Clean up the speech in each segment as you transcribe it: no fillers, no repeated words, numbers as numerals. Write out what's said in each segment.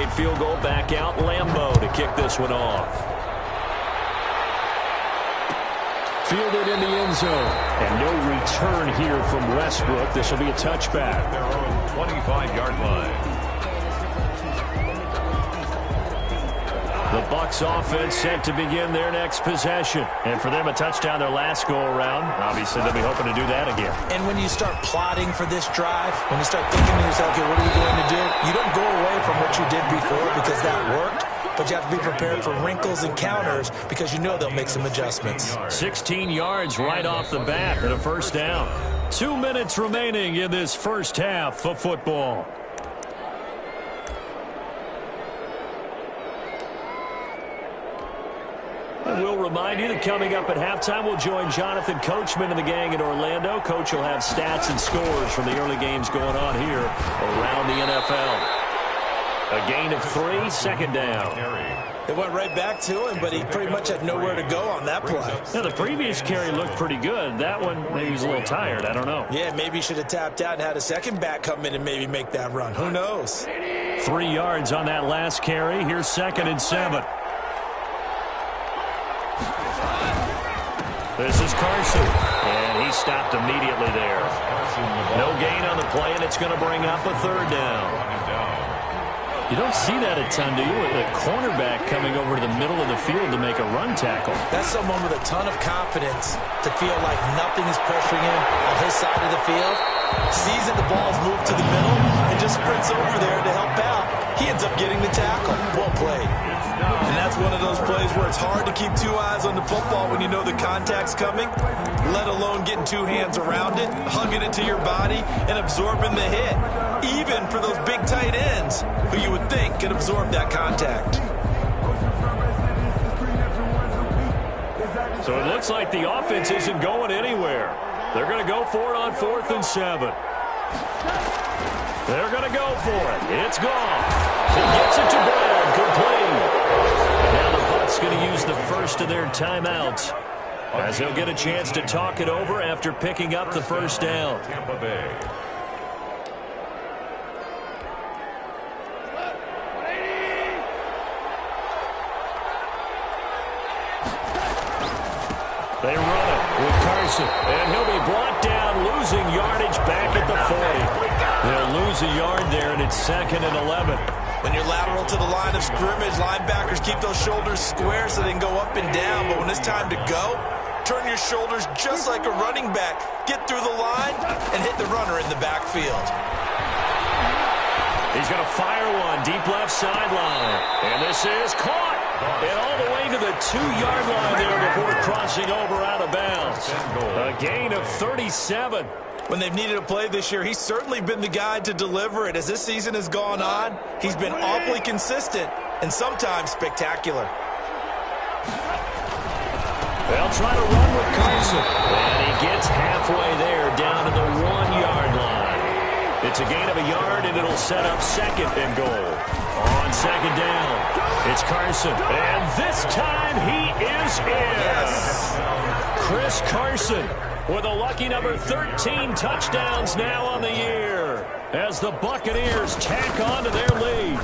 2-point field goal back out. Lambeau to kick this one off. Fielded in the end zone. And no return here from Westbrook. This will be a touchback. Their own 25-yard line. The Bucs offense set to begin their next possession. And for them, a touchdown their last go-around. Obviously, they'll be hoping to do that again. And when you start plotting for this drive, when you start thinking to yourself, okay, what are we going to do? You don't go away from what you did before because that worked. But you have to be prepared for wrinkles and counters because you know they'll make some adjustments. 16 yards right off the bat and a first down. 2 minutes remaining in this first half of football. And we'll remind you that coming up at halftime, we'll join Jonathan Coachman and the gang in Orlando. Coach will have stats and scores from the early games going on here around the NFL. A gain of 3, second down. They went right back to him, but he pretty much had nowhere to go on that play. Now, the previous carry looked pretty good. That one, maybe he was a little tired. I don't know. Yeah, maybe he should have tapped out and had a second back come in and maybe make that run. Who knows? 3 yards on that last carry. Here's 2nd and 7. This is Carson, and he stopped immediately there. No gain on the play, and it's going to bring up a 3rd down. You don't see that a ton, do you, with the cornerback coming over to the middle of the field to make a run tackle? That's someone with a ton of confidence to feel like nothing is pressuring him on his side of the field. Sees that the ball's moved to the middle and just sprints over there to help out. He ends up getting the tackle. Well played. And that's one of those plays where it's hard to keep 2 eyes on the football when you know the contact's coming, let alone getting 2 hands around it, hugging it to your body, and absorbing the hit. Even for those big tight ends who you would think could absorb that contact. So it looks like the offense isn't going anywhere. They're going to go for it on 4th and 7. They're going to go for it. It's gone. He gets it to Brown, complete. Now the Bucs going to use the first of their timeouts as they'll get a chance to talk it over after picking up the first down. Tampa Bay. They run it with Carson, and he'll be brought down, losing yardage back at the 40. They'll lose a yard there, and it's 2nd and 11. When you're lateral to the line of scrimmage, linebackers keep those shoulders square so they can go up and down. But when it's time to go, turn your shoulders just like a running back. Get through the line and hit the runner in the backfield. He's going to fire one deep left sideline. And this is caught. And all the way to the 2-yard line there before crossing over out of bounds. A gain of 37. When they've needed a play this year, he's certainly been the guy to deliver it. As this season has gone on, he's been awfully consistent and sometimes spectacular. They'll try to run with Carson. And he gets halfway there down to the 1-yard line. It's a gain of a yard, and it'll set up 2nd and goal. On 2nd down, it's Carson. And this time he is in. Yes. Chris Carson with a lucky number 13 touchdowns now on the year as the Buccaneers tack on to their lead.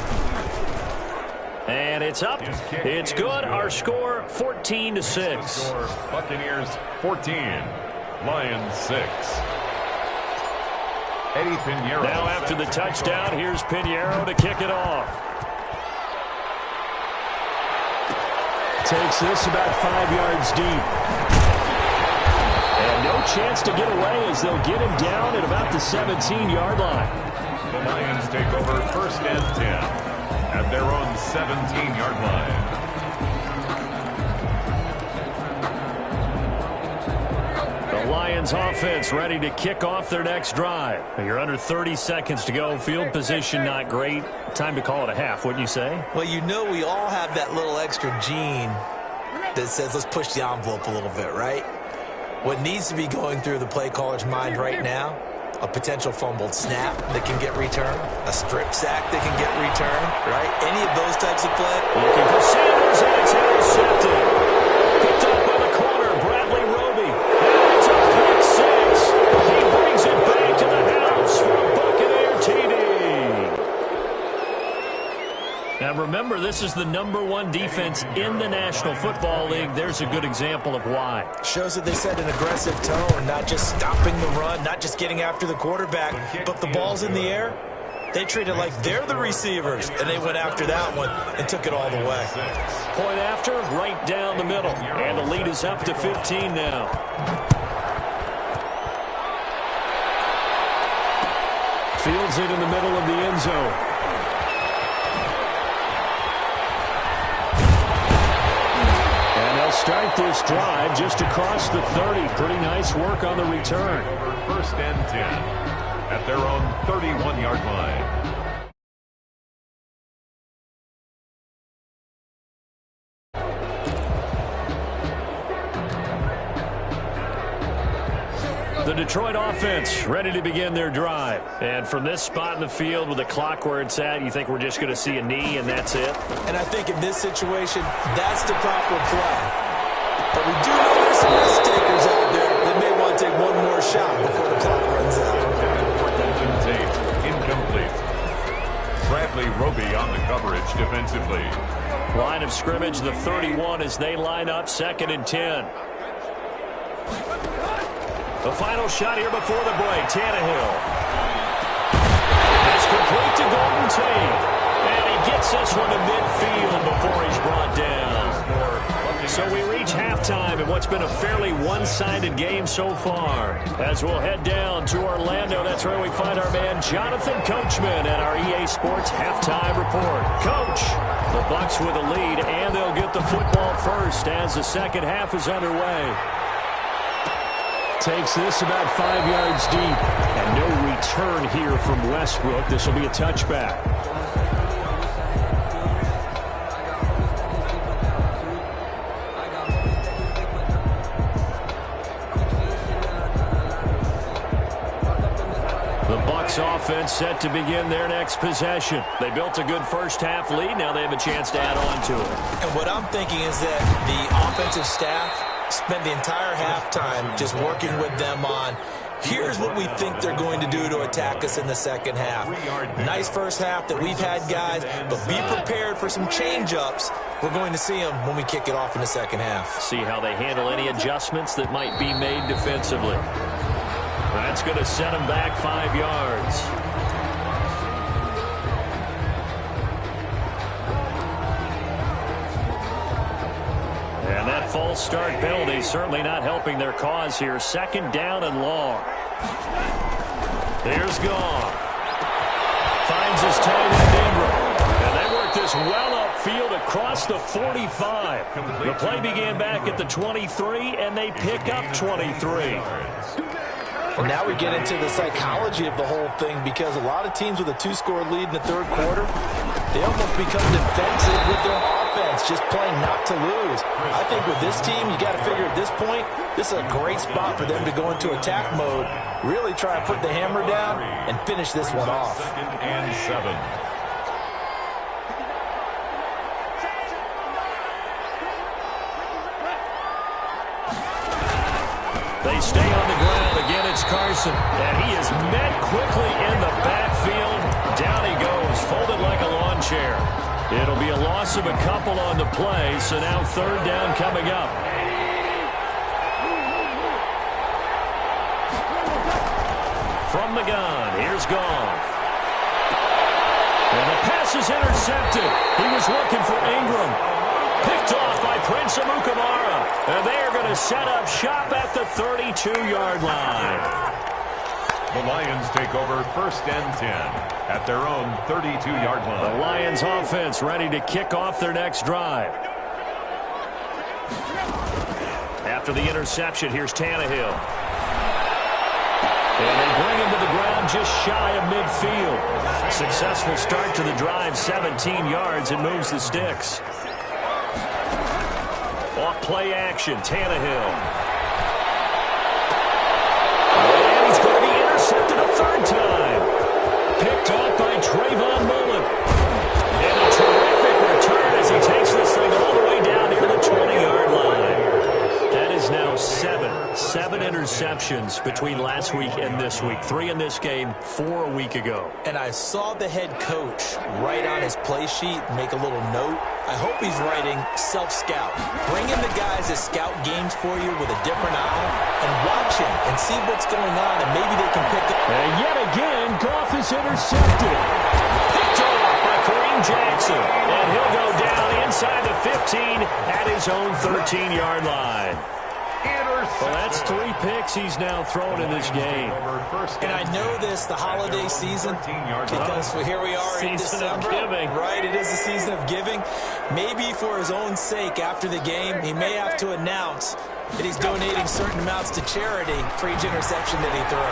And it's up. It's good. Our score 14-6. Buccaneers 14, Lions 6. Eddie Pinheiro. Now after the touchdown, here's Pinheiro to kick it off. Takes this about 5 yards deep. And no chance to get away as they'll get him down at about the 17-yard line. The Lions take over 1st and 10 at their own 17-yard line. The Lions offense ready to kick off their next drive. You're under 30 seconds to go. Field position not great. Time to call it a half, wouldn't you say? Well, you know we all have that little extra gene that says let's push the envelope a little bit, right? What needs to be going through the play caller's mind right now, a potential fumbled snap that can get returned, a strip sack that can get returned, right? Any of those types of play. Looking for Sanders, and it's intercepted. Picked up by the corner, Bradley Roby. And it's a pick 6. He brings it back to the house for a Buccaneer TD. remember, this is the #1 defense in the National Football League. There's a good example of why. Shows that they set an aggressive tone, not just stopping the run, not just getting after the quarterback, but the ball's in the air. They treat it like they're the receivers, and they went after that one and took it all the way. Point after, right down the middle. And the lead is up to 15 now. Fields it in the middle of the end zone. And they'll start this drive just across the 30. Pretty nice work on the return. First and 10 at their own 31-yard line. The Detroit offense ready to begin their drive. And from this spot in the field with the clock where it's at, you think we're just going to see a knee and that's it? And I think in this situation, that's the proper play. But we do know there's some risk takers out there that may want to take one more shot before the clock runs out. Incomplete. Bradley Roby on the coverage defensively. Line of scrimmage, the 31 as they line up, 2nd and 10. The final shot here before the break, Tannehill. It's complete to Golden Tate. And he gets this one to midfield before he's brought down. So we reach halftime in what's been a fairly one-sided game so far. As we'll head down to Orlando, that's where we find our man Jonathan Coachman at our EA Sports Halftime Report. Coach, the Bucs with a lead, and they'll get the football first as the second half is underway. Takes this about 5 yards deep. And no return here from Westbrook. This will be a touchback. The Bucs offense set to begin their next possession. They built a good first half lead. Now they have a chance to add on to it. And what I'm thinking is that the offensive staff spent the entire halftime just working with them on, here's what we think they're going to do to attack us in the second half. Nice first half that we've had, guys, but be prepared for some change-ups. We're going to see them when we kick it off in the second half. See how they handle any adjustments that might be made defensively. That's going to set them back 5 yards. And that false start penalty certainly not helping their cause here. 2nd down and long. Here's Goff. Finds his tight end Ingram. And they work this well upfield across the 45. The play began back at the 23, and they pick up 23. And now we get into the psychology of the whole thing, because a lot of teams with a 2-score lead in the third quarter, they almost become defensive with their offense, just playing not to lose. I think with this team, you got to figure at this point, this is a great spot for them to go into attack mode, really try to put the hammer down and finish this one off. 2nd and 7. They stay on the ground. Again, it's Carson. And he is met quickly in the backfield. Down he goes, folded like a lawn chair. It'll be a loss of a couple on the play, so now 3rd down coming up. From the gun, here's Goff. And the pass is intercepted. He was looking for Ingram. Picked off by Prince Amukamara. And they are going to set up shop at the 32-yard line. The Lions take over 1st and 10 at their own 32-yard line. The Lions offense ready to kick off their next drive. After the interception, here's Tannehill. And they bring him to the ground just shy of midfield. Successful start to the drive, 17 yards, and moves the sticks. Off play action, Tannehill. And he's going to be intercepted a 3rd time. Picked off by Trayvon Mullen. And a terrific return as he takes this thing all the way down near the 20-yard line. That is now 7 interceptions interceptions between last week and this week. 3 in this game, 4 a week ago. And I saw the head coach write on his play sheet, make a little note. I hope he's writing self-scout. Bring in the guys that scout games for you with a different eye and watch him and see what's going on, and maybe they can pick up. And yet again, Goff is intercepted. Picked off by Kareem Jackson. And he'll go down inside the 15 at his own 13-yard line. Well, that's 3 picks he's now thrown in this game. And I know this, the holiday season, because here we are in December. Right, it is the season of giving. Maybe for his own sake after the game, he may have to announce that he's donating certain amounts to charity for each interception that he threw.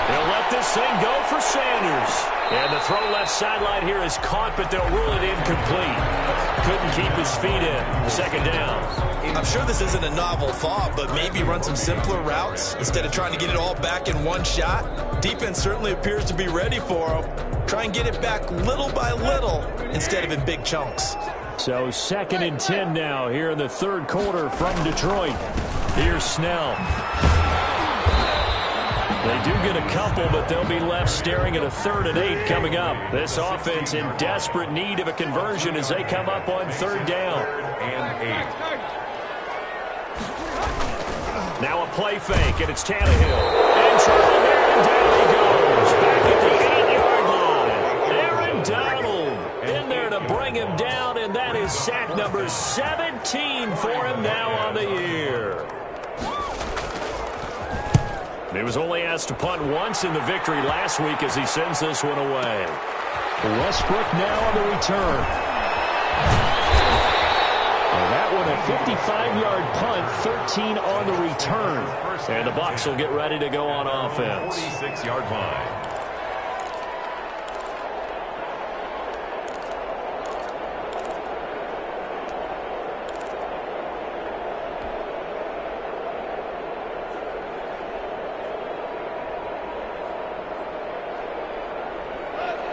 They'll let this thing go for Sanders. And the throw left sideline here is caught, but they'll rule it incomplete. Couldn't keep his feet in. 2nd down. I'm sure this isn't a novel thought, but maybe run some simpler routes instead of trying to get it all back in one shot. Defense certainly appears to be ready for him. Try and get it back little by little instead of in big chunks. So 2nd and 10 now here in the 3rd quarter from Detroit. Here's Snell. They do get a couple, but they'll be left staring at a 3rd and 8 coming up. This offense in desperate need of a conversion as they come up on 3rd down. 3rd and 8. Now a play fake, and it's Tannehill. And trouble there, and down he goes. Back at the 8-yard line. Aaron Donald in there to bring him down, and that is sack number 17 for him now on the year. He was only asked to punt once in the victory last week as he sends this one away. Westbrook now on the return. And that one a 55-yard punt, 13 on the return. And the Bucs will get ready to go on offense. 46-yard line.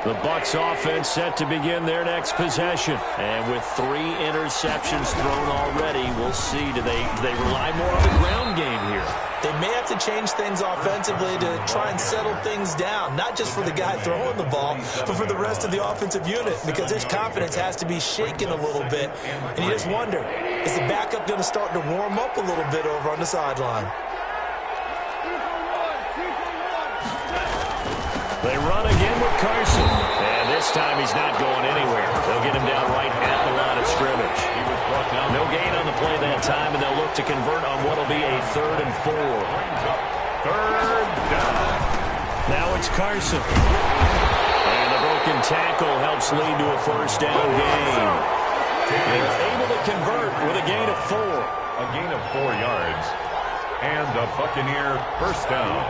The Bucs offense set to begin their next possession. And with 3 interceptions thrown already, we'll see. Do they rely more on the ground game here? They may have to change things offensively to try and settle things down, not just for the guy throwing the ball, but for the rest of the offensive unit, because his confidence has to be shaken a little bit. And you just wonder, is the backup going to start to warm up a little bit over on the sideline? They run again with Carson. And this time he's not going anywhere. They'll get him down right at the line of scrimmage. No gain on the play that time, and they'll look to convert on what will be a 3rd and 4. 3rd down. Now it's Carson. And the broken tackle helps lead to a 1st down gain. They're able to convert with a gain of 4. A gain of 4 yards. And a Buccaneer 1st down.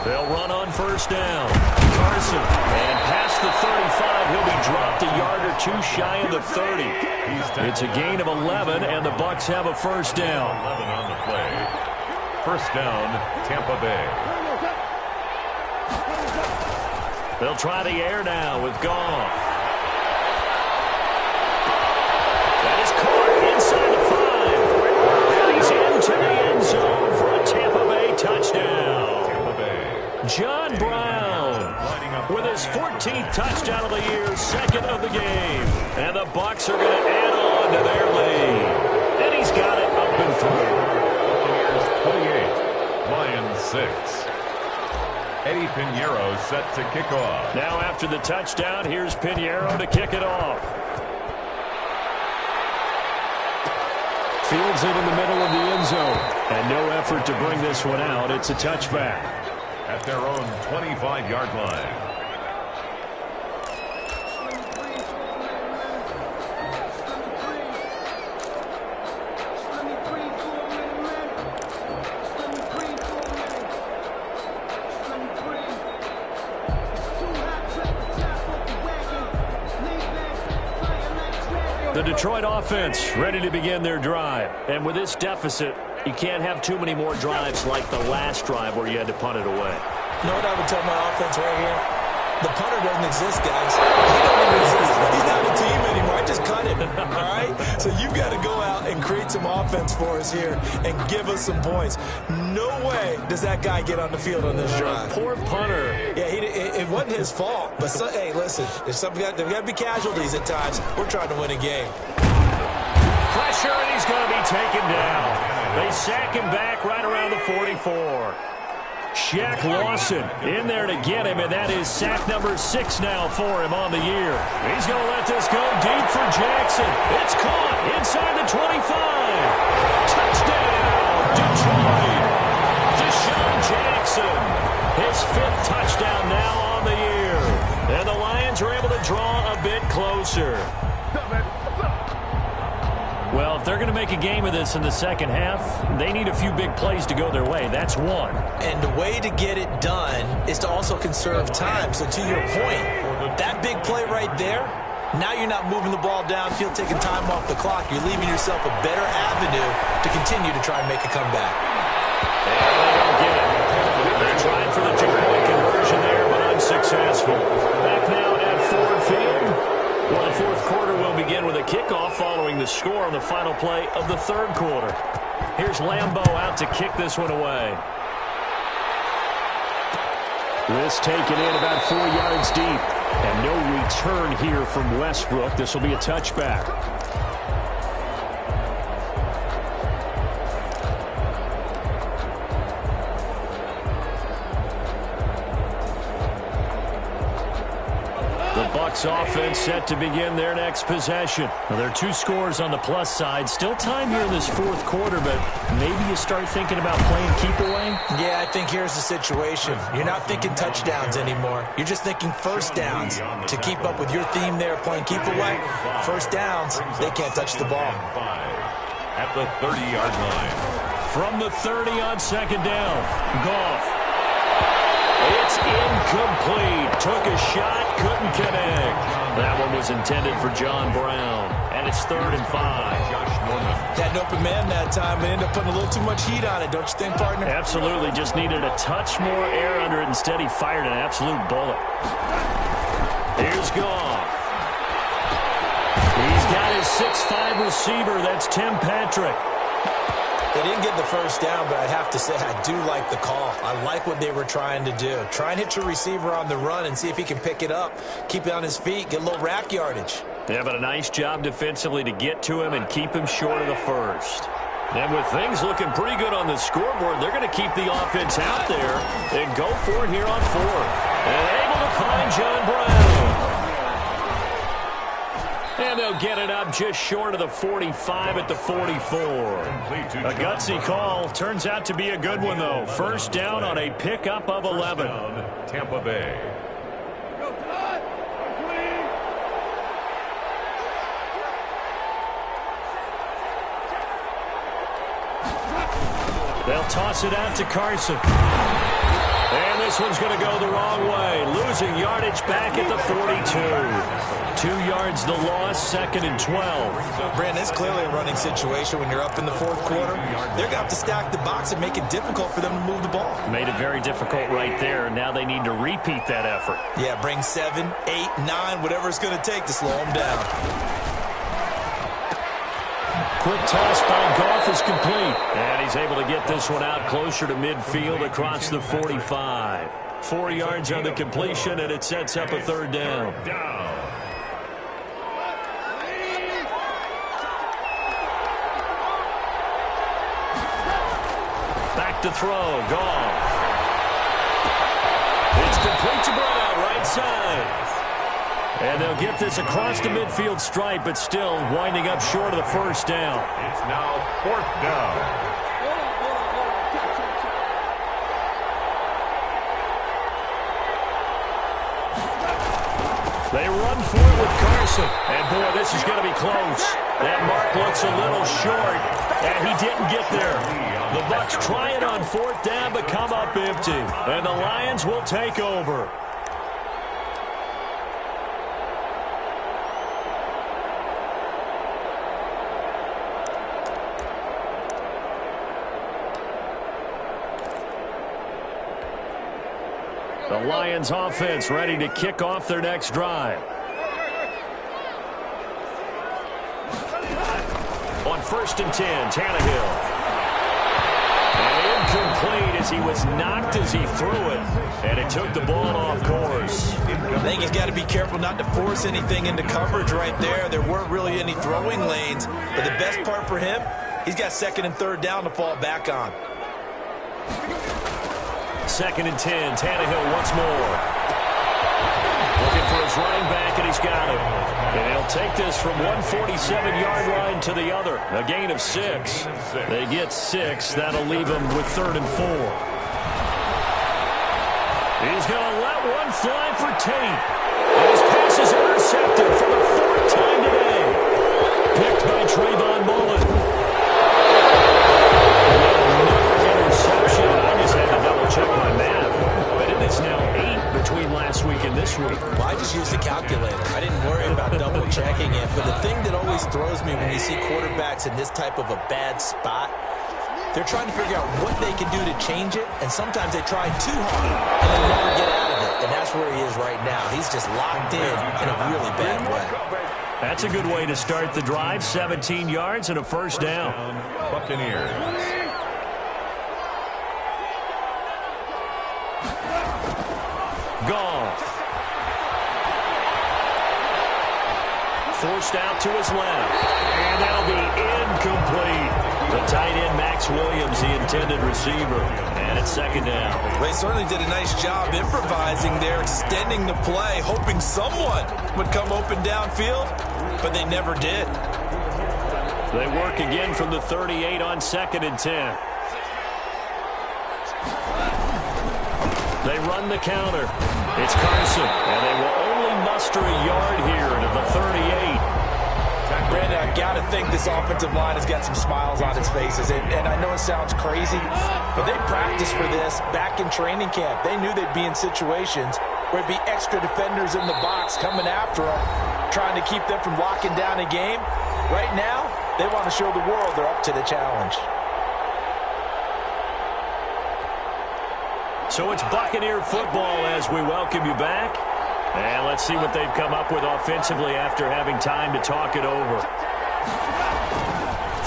They'll run on 1st down. Carson. And past the 35, he'll be dropped a yard or 2 shy of the 30. It's a gain of 11, and the Bucs have a 1st down. 11 on the play. 1st down, Tampa Bay. They'll try the air now with Goff. That is caught inside the 5. And he's into the end zone for a Tampa Bay touchdown. John Brown with his 14th touchdown of the year, 2nd of the game. And the Bucs are going to add on to their lead. And he's got it up and through. Buccaneers 28, Lions 6. Eddie Pinheiro set to kick off. Now after the touchdown, here's Pinheiro to kick it off. Fields it in the middle of the end zone. And no effort to bring this one out. It's a touchback. At their own 25-yard line. The Detroit offense ready to begin their drive. And with this deficit, you can't have too many more drives like the last drive where you had to punt it away. You know what I would tell my offense right here? The punter doesn't exist, guys. He don't even exist. He's not a team anymore. I just cut him, all right? So you've got to go out and create some offense for us here and give us some points. No way does that guy get on the field on this drive. Poor punter. Yeah, it wasn't his fault. But, hey, listen, there's got to be casualties at times. We're trying to win a game. Pressure, and he's going to be taken down. They sack him back right around the 44. Shaq Lawson in there to get him, and that is sack number 6 now for him on the year. He's going to let this go deep for Jackson. It's caught inside the 25. Touchdown, Detroit. Deshaun Jackson, his 5th touchdown now on the year. And the Lions are able to draw a bit closer. Well, if they're going to make a game of this in the second half, they need a few big plays to go their way. That's one. And the way to get it done is to also conserve time. So to your point, that big play right there, now you're not moving the ball downfield, taking time off the clock. You're leaving yourself a better avenue to continue to try and make a comeback. And they don't get it. They're trying for the 2-point conversion there, but unsuccessful. Back now at Ford Field. Well, the fourth quarter will begin with a kickoff following the score on the final play of the third quarter. Here's Lambeau out to kick this one away. This taken in about 4 yards deep. And no return here from Westbrook. This will be a touchback. Bucs offense set to begin their next possession. Well, there are 2 scores on the plus side. Still time here in this fourth quarter, but maybe you start thinking about playing keep away? Yeah, I think here's the situation. You're not thinking touchdowns anymore. You're just thinking first downs. To keep up with your theme there, playing keep away, first downs, they can't touch the ball. At the 30-yard line. From the 30 on second down, Goff. It's incomplete. Took a shot, couldn't connect. That one was intended for John Brown. And it's 3rd and 5. Had an open man that time, but ended up putting a little too much heat on it, don't you think, partner? Absolutely. Just needed a touch more air under it. Instead, he fired an absolute bullet. Here's Goff. He's got his 6'5 receiver. That's Tim Patrick. They didn't get the first down, but I have to say I do like the call. I like what they were trying to do. Try and hit your receiver on the run and see if he can pick it up. Keep it on his feet, get a little rack yardage. Yeah, but a nice job defensively to get to him and keep him short of the first. And with things looking pretty good on the scoreboard, they're going to keep the offense out there and go for it here on 4th. And able to find John Brown. And they'll get it up just short of the 45 at the 44. A gutsy call. Turns out to be a good one, though. First down on a pickup of 11. Tampa Bay. They'll toss it out to Carson. And this one's going to go the wrong way. Losing yardage back at the 42. 2 yards the loss, 2nd and 12. Brandon, it's clearly a running situation when you're up in the fourth quarter. They're going to have to stack the box and make it difficult for them to move the ball. Made it very difficult right there. Now they need to repeat that effort. Yeah, bring 7, 8, 9, whatever it's going to take to slow them down. Quick toss by Goff is complete. And he's able to get this one out closer to midfield across the 45. 4 yards on the completion, and it sets up a 3rd down. Back to throw, Goff. It's complete to Brown, right side. And they'll get this across the midfield stripe, but still winding up short of the first down. It's now 4th down. They run for it with Carson. And, boy, this is going to be close. That mark looks a little short, and he didn't get there. The Bucs try it on 4th down, but come up empty. And the Lions will take over. The Lions offense ready to kick off their next drive. On 1st and 10, Tannehill. And incomplete as he was knocked as he threw it. And it took the ball off course. I think he's got to be careful not to force anything into coverage right there. There weren't really any throwing lanes. But the best part for him, he's got 2nd and 3rd down to fall back on. 2nd and 10, Tannehill once more. Looking for his running back, and he's got him. And he'll take this from 147-yard line to the other. A gain of 6. They get 6. That'll leave them with 3rd and 4. He's going to let one fly for Tate. And his pass is intercepted for the 4th time today. Picked by Trayvon Mullen. Interception. I just had to double-check my math. But it is now 8 between last week and this week. Well, I just used a calculator. I didn't worry about double-checking it. But the thing that always throws me when you see quarterbacks in this type of a bad spot, they're trying to figure out what they can do to change it, and sometimes they try too hard, and they never get out of it. And that's where he is right now. He's just locked in a really bad way. That's a good way to start the drive. 17 yards and a 1st down. Buccaneers. Goff. Forced out to his left. And that'll be incomplete. The tight end, Max Williams, the intended receiver. And it's 2nd down. They certainly did a nice job improvising there, extending the play, hoping someone would come open downfield, but they never did. They work again from the 38 on 2nd and 10. They run the counter. It's Carson, and they will only muster a yard here to the 38. Brandon, I got to think this offensive line has got some smiles on its faces. And I know it sounds crazy, but they practiced for this back in training camp. They knew they'd be in situations where it'd be extra defenders in the box coming after them, trying to keep them from locking down a game. Right now, they want to show the world they're up to the challenge. So it's Buccaneer football as we welcome you back. And let's see what they've come up with offensively after having time to talk it over.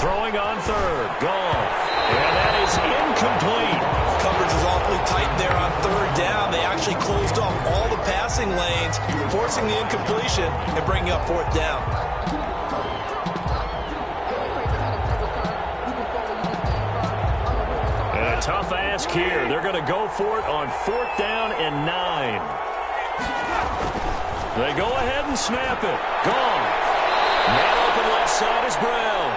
Throwing on 3rd. Goff. And that is incomplete. Coverage is awfully tight there on 3rd down. They actually closed off all the passing lanes, forcing the incompletion and bringing up 4th down. And a tough ask here. They're going to go for it on 4th down and 9. They go ahead and snap it. Gone. Man open left side is Brown.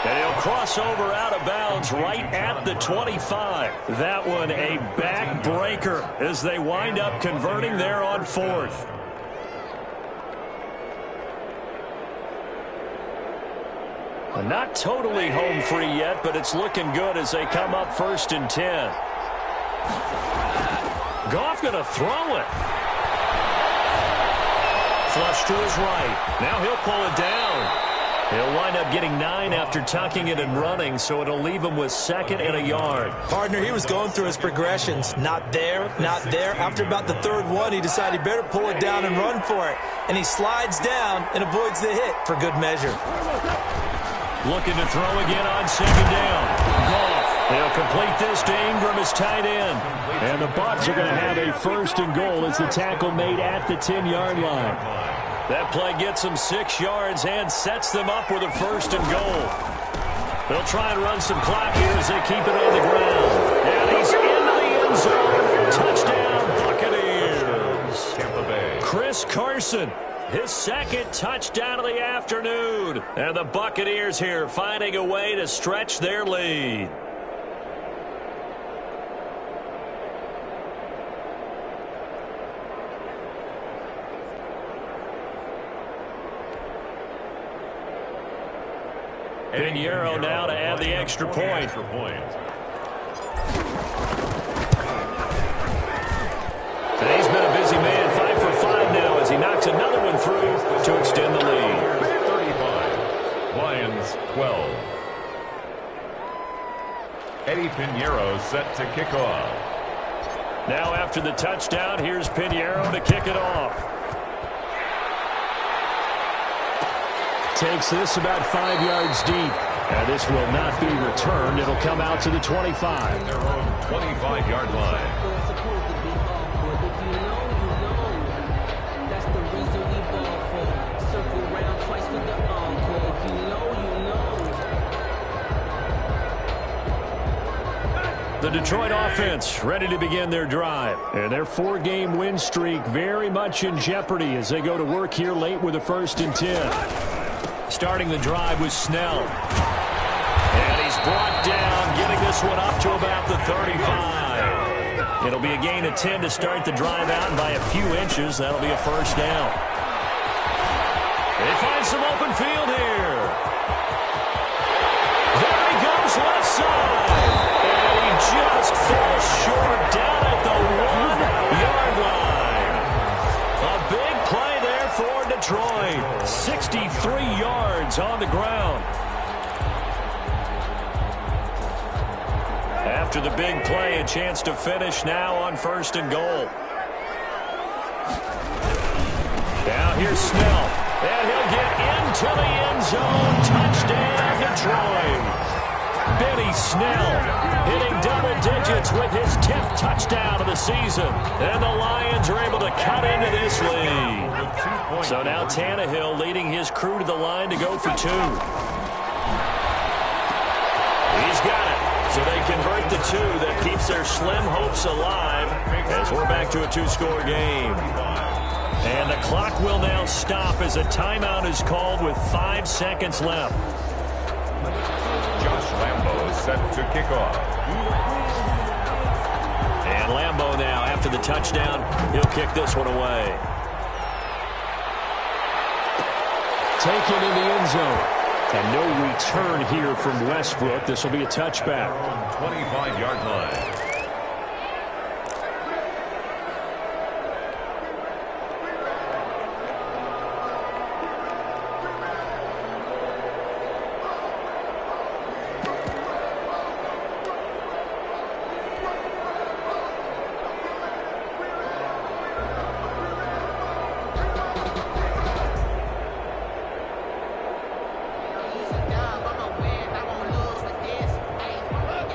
And he'll cross over out of bounds right at the 25. That one a backbreaker as they wind up converting there on 4th. Not totally home free yet, but it's looking good as they come up 1st and 10. Goff going to throw it. Flush to his right. Now he'll pull it down. He'll wind up getting 9 after tucking it and running, so it'll leave him with 2nd and a yard. Partner, he was going through his progressions. Not there, not there. After about the 3rd one, he decided he better pull it down and run for it. And he slides down and avoids the hit for good measure. Looking to throw again on 2nd down. Goff. They'll complete this to Ingram as tight end. And the Bucs are going to have a 1st and goal as the tackle made at the 10-yard line. That play gets them 6 yards and sets them up with a 1st and goal. They'll try and run some clock here as they keep it on the ground. And he's into the end zone. Touchdown, Buccaneers. Tampa Bay. Chris Carson. His 2nd touchdown of the afternoon. And the Buccaneers here finding a way to stretch their lead. Pinheiro now to add the extra point. And he's been a busy man, 5 for 5 now as he knocks another one through to extend the lead. 35, Lions 12. Eddie Pinheiro set to kick off. Now after the touchdown, here's Pinheiro to kick it off. Takes this about 5 yards deep. And this will not be returned. It'll come out to the 25. Their own 25-yard line. The Detroit offense ready to begin their drive. And their 4-game win streak very much in jeopardy as they go to work here late with a 1st and 10. Starting the drive was Snell. And he's brought down, getting this one up to about the 35. It'll be a gain of 10 to start the drive out, and by a few inches, that'll be a 1st down. They find some open field here. There he goes, left side. And he just falls short down at the 1-yard line. A big play there for Detroit. 63 yards on the ground. After the big play, a chance to finish now on 1st and goal. Now here's Snell. And he'll get into the end zone. Touchdown, Detroit. Benny Snell hitting double digits with his 10th touchdown of the season. And the Lions are able to cut into this lead. So now Tannehill leading his crew to the line to go for 2. He's got it. So they convert the 2. That keeps their slim hopes alive as we're back to a 2-score game. And the clock will now stop as a timeout is called with 5 seconds left. Josh Lambo set to kick off. And Lambo now, after the touchdown, he'll kick this one away. Taken in the end zone. And no return here from Westbrook. This will be a touchback. 25-yard line.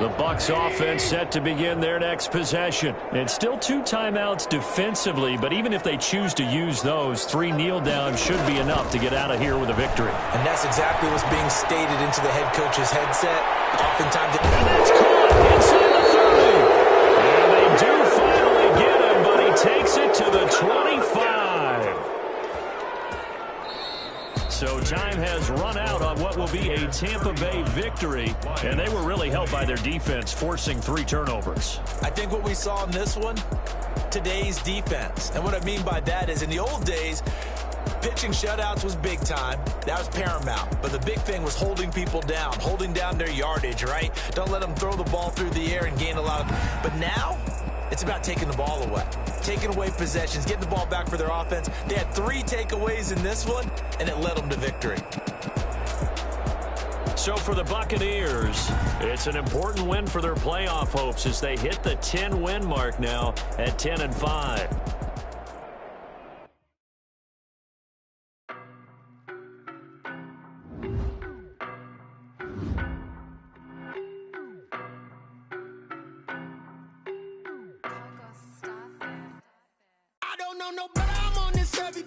The Bucs offense set to begin their next possession. It's still 2 timeouts defensively, but even if they choose to use those, 3 kneel downs should be enough to get out of here with a victory. And that's exactly what's being stated into the head coach's headset. Oftentimes, and that's caught inside the 30. And they do finally get him, but he takes it to the 25. So time has run out on what will be a Tampa Bay victory, and they were really helped by their defense, forcing 3 turnovers. I think what we saw in this one, today's defense. And what I mean by that is in the old days, pitching shutouts was big time. That was paramount. But the big thing was holding people down, holding down their yardage, right? Don't let them throw the ball through the air and gain a lot of... But now, it's about taking the ball away. Taking away possessions, getting the ball back for their offense. They had 3 takeaways in this one, and it led them to victory. So for the Buccaneers, it's an important win for their playoff hopes as they hit the 10-win mark now at 10-5. No, but I'm on this every